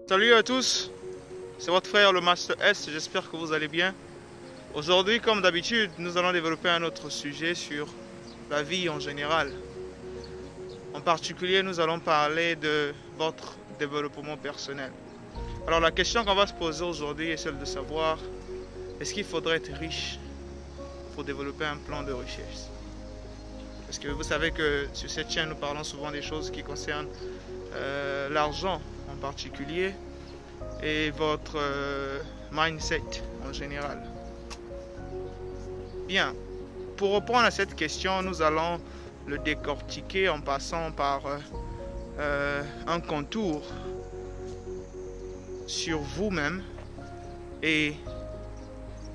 Salut à tous, c'est votre frère le Master S, j'espère que vous allez bien. Aujourd'hui, comme d'habitude, nous allons développer un autre sujet sur la vie en général. En particulier, nous allons parler de votre développement personnel. Alors la question qu'on va se poser aujourd'hui est celle de savoir, est-ce qu'il faudrait être riche pour développer un plan de richesse? Parce que vous savez que sur cette chaîne, nous parlons souvent des choses qui concernent l'argent en particulier et votre mindset en général. Bien, pour répondre à cette question, nous allons le décortiquer en passant par un contour sur vous-même et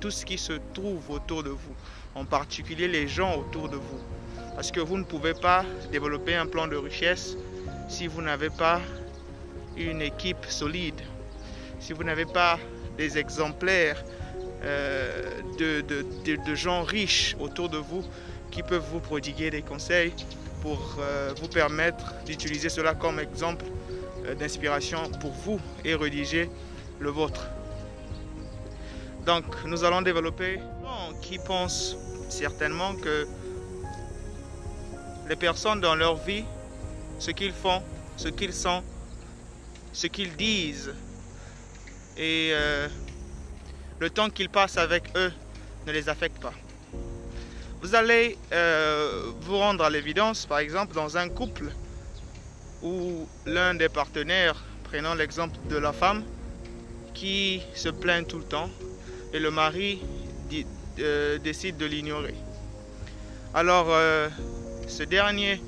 tout ce qui se trouve autour de vous, en particulier les gens autour de vous. Parce que vous ne pouvez pas développer un plan de richesse si vous n'avez pas une équipe solide, si vous n'avez pas des exemplaires de gens riches autour de vous qui peuvent vous prodiguer des conseils pour vous permettre d'utiliser cela comme exemple d'inspiration pour vous et rédiger le vôtre. Donc nous allons développer qui pensent certainement que les personnes dans leur vie, ce qu'ils font, ce qu'ils sont, ce qu'ils disent et le temps qu'ils passent avec eux ne les affecte pas. Vous allez vous rendre à l'évidence, par exemple, dans un couple où l'un des partenaires, prenons l'exemple de la femme, qui se plaint tout le temps et le mari décide de l'ignorer. Alors, ce dernier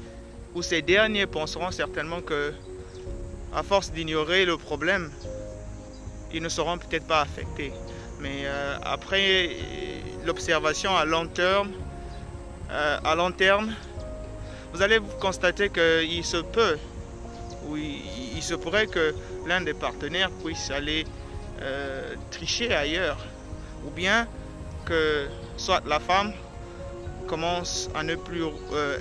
ou ces derniers penseront certainement que, à force d'ignorer le problème, ils ne seront peut-être pas affectés. Mais après l'observation à long terme, vous allez constater qu'il se peut, ou il se pourrait que l'un des partenaires puisse aller tricher ailleurs, ou bien que soit la femme commence à ne plus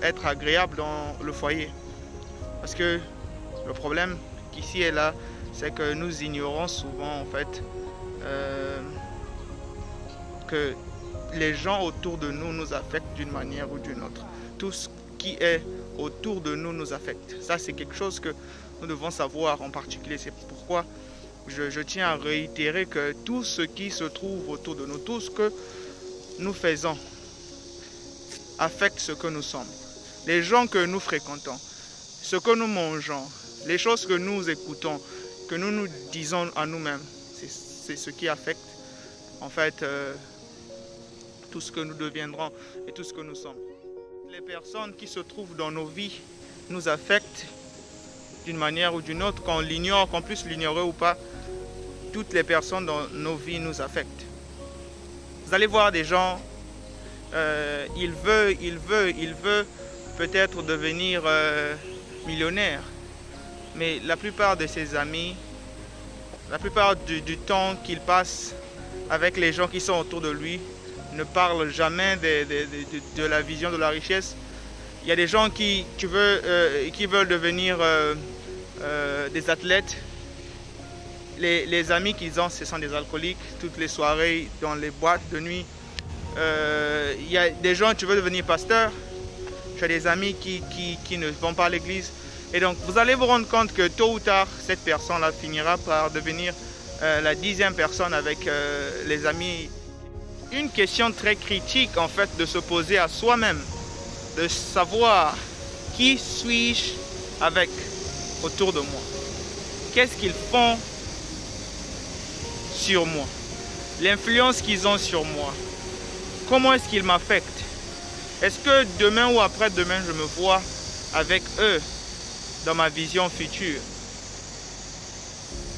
être agréable dans le foyer. Parce que le problème qu'ici et là, c'est que nous ignorons souvent en fait que les gens autour de nous nous affectent d'une manière ou d'une autre. Tout ce qui est autour de nous nous affecte. Ça, c'est quelque chose que nous devons savoir en particulier. C'est pourquoi je tiens à réitérer que tout ce qui se trouve autour de nous, tout ce que nous faisons, affecte ce que nous sommes. Les gens que nous fréquentons, ce que nous mangeons, les choses que nous écoutons, que nous nous disons à nous-mêmes, c'est ce qui affecte en fait tout ce que nous deviendrons et tout ce que nous sommes. Les personnes qui se trouvent dans nos vies nous affectent d'une manière ou d'une autre, qu'on l'ignore, qu'on puisse l'ignorer ou pas. Toutes les personnes dans nos vies nous affectent. Vous allez voir des gens, il veut peut-être devenir millionnaire, mais la plupart de ses amis, la plupart du temps qu'il passe avec les gens qui sont autour de lui, ne parlent jamais de la vision de la richesse. Il y a des gens qui veulent devenir des athlètes. Les amis qu'ils ont, ce sont des alcooliques. Toutes les soirées dans les boîtes de nuit. Il y a des gens qui veulent devenir pasteur. Tu as des amis qui ne vont pas à l'église. Et donc, vous allez vous rendre compte que tôt ou tard, cette personne-là finira par devenir la 10e personne avec les amis. Une question très critique, en fait, de se poser à soi-même, de savoir qui suis-je avec autour de moi. Qu'est-ce qu'ils font sur moi? L'influence qu'ils ont sur moi. Comment est-ce qu'ils m'affectent? Est-ce que demain ou après-demain, je me vois avec eux dans ma vision future?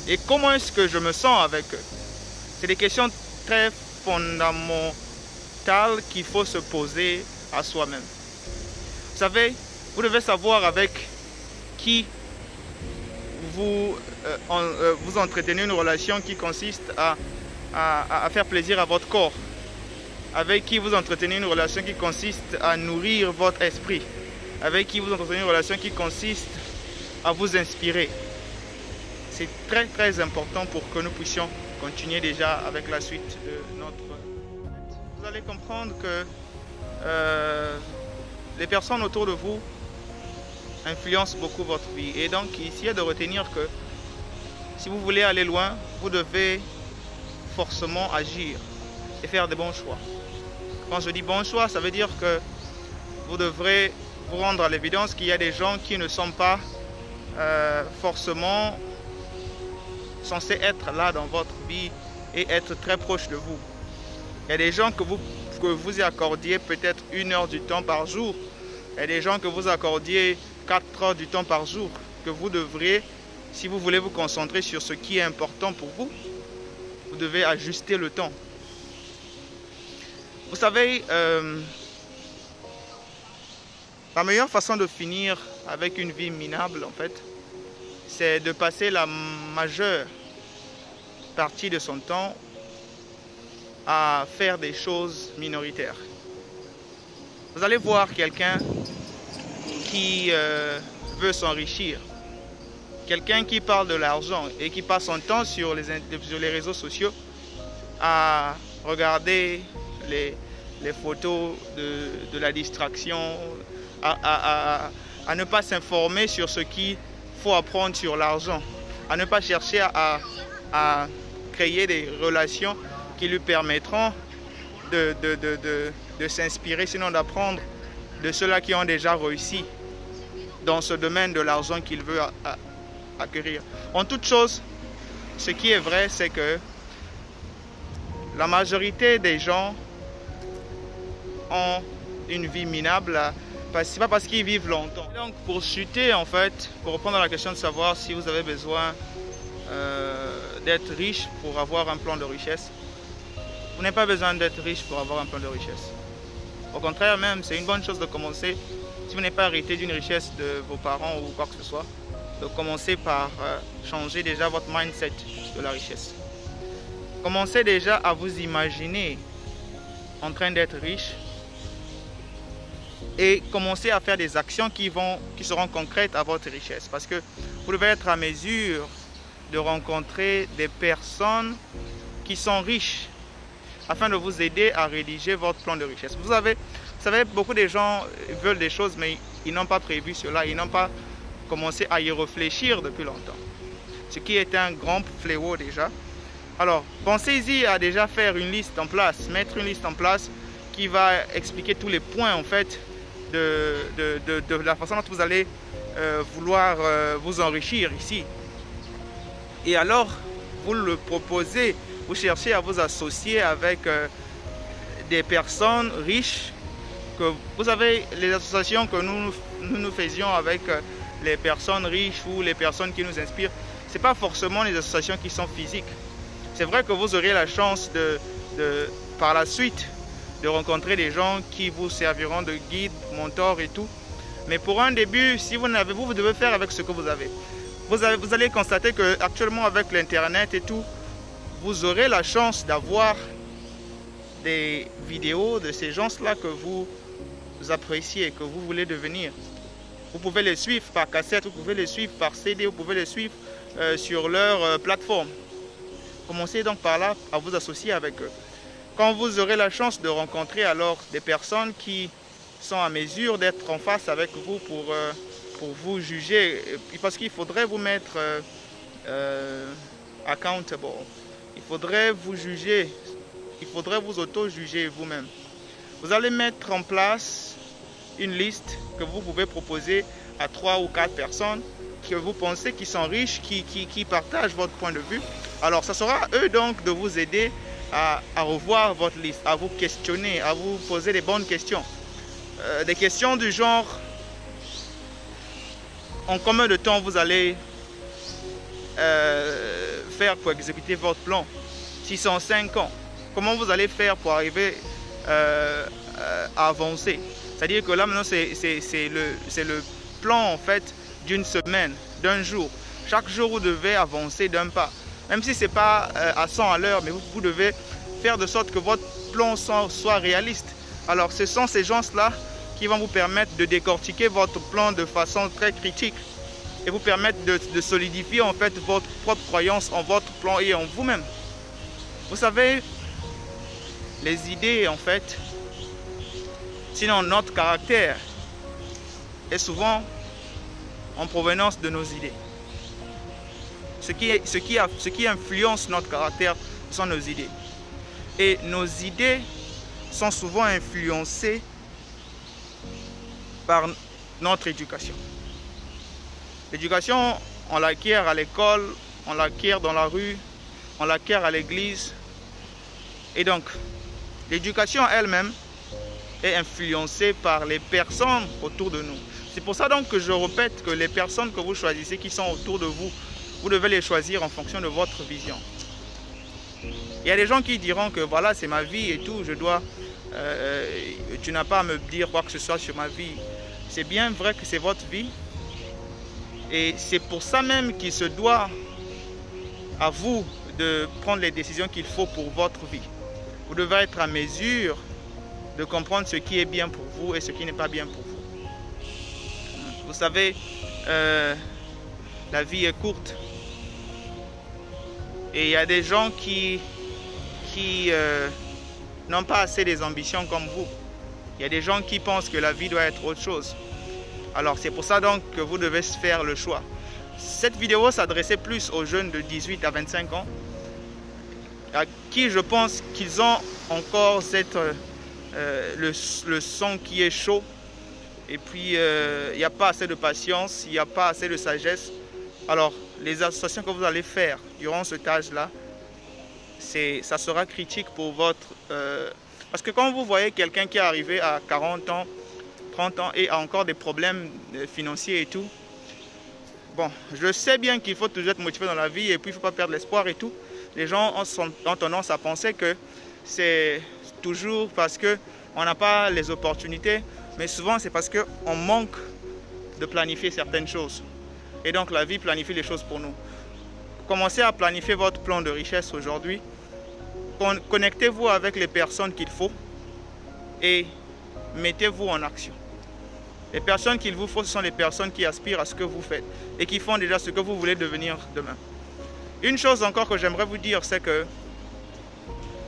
Et comment est-ce que je me sens avec eux? C'est des questions très fondamentales qu'il faut se poser à soi-même. Vous savez, vous devez savoir avec qui vous entretenez une relation qui consiste à faire plaisir à votre corps. Avec qui vous entretenez une relation qui consiste à nourrir votre esprit. Avec qui vous entretenez une relation qui consiste à vous inspirer. c'est très très important pour que nous puissions continuer déjà avec la suite de notre... Vous allez comprendre que les personnes autour de vous influencent beaucoup votre vie. Et donc ici, il est de retenir que si vous voulez aller loin, vous devez forcément agir et faire des bons choix. Quand je dis bons choix, ça veut dire que vous devrez vous rendre à l'évidence qu'il y a des gens qui ne sont pas forcément censés être là dans votre vie et être très proches de vous. Il y a des gens que vous y accordiez peut-être 1 heure du temps par jour. Il y a des gens que vous accordiez 4 heures du temps par jour, que vous devriez, si vous voulez vous concentrer sur ce qui est important pour vous, vous devez ajuster le temps. Vous savez, la meilleure façon de finir avec une vie minable, en fait, c'est de passer la majeure partie de son temps à faire des choses minoritaires. Vous allez voir quelqu'un qui veut s'enrichir, quelqu'un qui parle de l'argent et qui passe son temps sur les réseaux sociaux à regarder les photos de la distraction, à ne pas s'informer sur ce qu'il faut apprendre sur l'argent, à ne pas chercher à créer des relations qui lui permettront de s'inspirer, sinon d'apprendre de ceux-là qui ont déjà réussi dans ce domaine de l'argent qu'il veut acquérir. En toute chose, ce qui est vrai, c'est que la majorité des gens ont une vie minable. C'est pas parce qu'ils vivent longtemps. Donc pour chuter, en fait, pour répondre à la question de savoir si vous avez besoin d'être riche pour avoir un plan de richesse, vous n'avez pas besoin d'être riche pour avoir un plan de richesse. Au contraire même, c'est une bonne chose de commencer, si vous n'avez pas hérité d'une richesse de vos parents ou quoi que ce soit, de commencer par changer déjà votre mindset de la richesse. Commencez déjà à vous imaginer en train d'être riche et commencez à faire des actions qui seront concrètes à votre richesse. Parce que vous devez être à mesure de rencontrer des personnes qui sont riches afin de vous aider à rédiger votre plan de richesse. Vous savez, beaucoup de gens veulent des choses, mais ils n'ont pas prévu cela, ils n'ont pas commencé à y réfléchir depuis longtemps. Ce qui est un grand fléau déjà. Alors, pensez-y à déjà faire une liste en place, mettre une liste en place qui va expliquer tous les points en fait de la façon dont vous allez vouloir vous enrichir ici. Et alors, vous le proposez, vous cherchez à vous associer avec des personnes riches. Vous savez, les associations que nous faisions avec les personnes riches ou les personnes qui nous inspirent, ce n'est pas forcément les associations qui sont physiques. C'est vrai que vous aurez la chance par la suite de rencontrer des gens qui vous serviront de guide, mentor et tout. Mais pour un début, si vous n'avez, vous devez faire avec ce que vous avez. Vous allez constater qu'actuellement avec l'Internet et tout, vous aurez la chance d'avoir des vidéos de ces gens-là que vous appréciez, que vous voulez devenir. Vous pouvez les suivre par cassette, vous pouvez les suivre par CD, vous pouvez les suivre sur leur plateforme. Commencez donc par là à vous associer avec eux. Quand vous aurez la chance de rencontrer alors des personnes qui sont à mesure d'être en face avec vous pour vous juger, parce qu'il faudrait vous mettre accountable. Il faudrait vous juger, il faudrait vous auto-juger vous-même. Vous allez mettre en place une liste que vous pouvez proposer à 3 ou 4 personnes que vous pensez qui sont riches, qui partagent votre point de vue. Alors, ça sera à eux donc de vous aider à revoir votre liste, à vous questionner, à vous poser des bonnes questions. Des questions du genre, en combien de temps vous allez faire pour exécuter votre plan? Si c'est en 5 ans, comment vous allez faire pour arriver à avancer? C'est-à-dire que là maintenant c'est le plan en fait d'une semaine, d'un jour. Chaque jour vous devez avancer d'un pas. Même si ce n'est pas à 100 à l'heure, mais vous devez faire de sorte que votre plan soit réaliste. Alors ce sont ces gens-là qui vont vous permettre de décortiquer votre plan de façon très critique et vous permettre de solidifier en fait votre propre croyance en votre plan et en vous-même. Vous savez, les idées en fait, sinon notre caractère est souvent en provenance de nos idées. Ce qui influence notre caractère sont nos idées. Et nos idées sont souvent influencées par notre éducation. L'éducation, on l'acquiert à l'école, on l'acquiert dans la rue, on l'acquiert à l'église. Et donc, l'éducation elle-même est influencée par les personnes autour de nous. C'est pour ça donc que je répète que les personnes que vous choisissez qui sont autour de vous, vous devez les choisir en fonction de votre vision. Il y a des gens qui diront que voilà, c'est ma vie et tout, je dois, tu n'as pas à me dire quoi que ce soit sur ma vie. C'est bien vrai que c'est votre vie. Et c'est pour ça même qu'il se doit à vous de prendre les décisions qu'il faut pour votre vie. Vous devez être à mesure de comprendre ce qui est bien pour vous et ce qui n'est pas bien pour vous. Vous savez, la vie est courte. Et il y a des gens qui n'ont pas assez des ambitions comme vous. Il y a des gens qui pensent que la vie doit être autre chose. Alors c'est pour ça donc que vous devez faire le choix. Cette vidéo s'adressait plus aux jeunes de 18 à 25 ans, à qui je pense qu'ils ont encore le sang qui est chaud. Et puis il n'y a pas assez de patience, il n'y a pas assez de sagesse. Alors les associations que vous allez faire durant cet âge-là, ça sera critique pour votre... parce que quand vous voyez quelqu'un qui est arrivé à 40 ans, 30 ans et a encore des problèmes financiers et tout, bon, je sais bien qu'il faut toujours être motivé dans la vie et puis il ne faut pas perdre l'espoir et tout. Les gens ont tendance à penser que c'est toujours parce qu'on n'a pas les opportunités, mais souvent c'est parce qu'on manque de planifier certaines choses. Et donc la vie planifie les choses pour nous. Commencez à planifier votre plan de richesse aujourd'hui. Connectez-vous avec les personnes qu'il faut et mettez-vous en action. Les personnes qu'il vous faut, ce sont les personnes qui aspirent à ce que vous faites et qui font déjà ce que vous voulez devenir demain. Une chose encore que j'aimerais vous dire, c'est que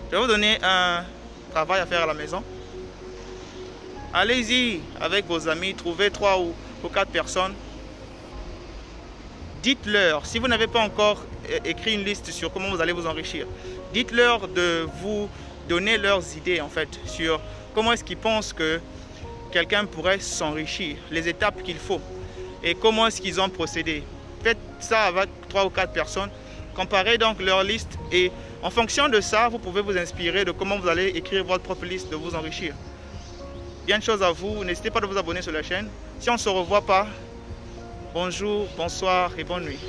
je vais vous donner un travail à faire à la maison. Allez-y avec vos amis, trouvez 3 ou 4 personnes. Dites-leur, si vous n'avez pas encore écrit une liste sur comment vous allez vous enrichir, dites-leur de vous donner leurs idées en fait sur comment est-ce qu'ils pensent que quelqu'un pourrait s'enrichir, les étapes qu'il faut et comment est-ce qu'ils ont procédé. Faites ça avec 3 ou 4 personnes, comparez donc leur liste et en fonction de ça, vous pouvez vous inspirer de comment vous allez écrire votre propre liste de vous enrichir. Bien de choses à vous, n'hésitez pas à vous abonner sur la chaîne. Si on ne se revoit pas, bonjour, bonsoir et bonne nuit.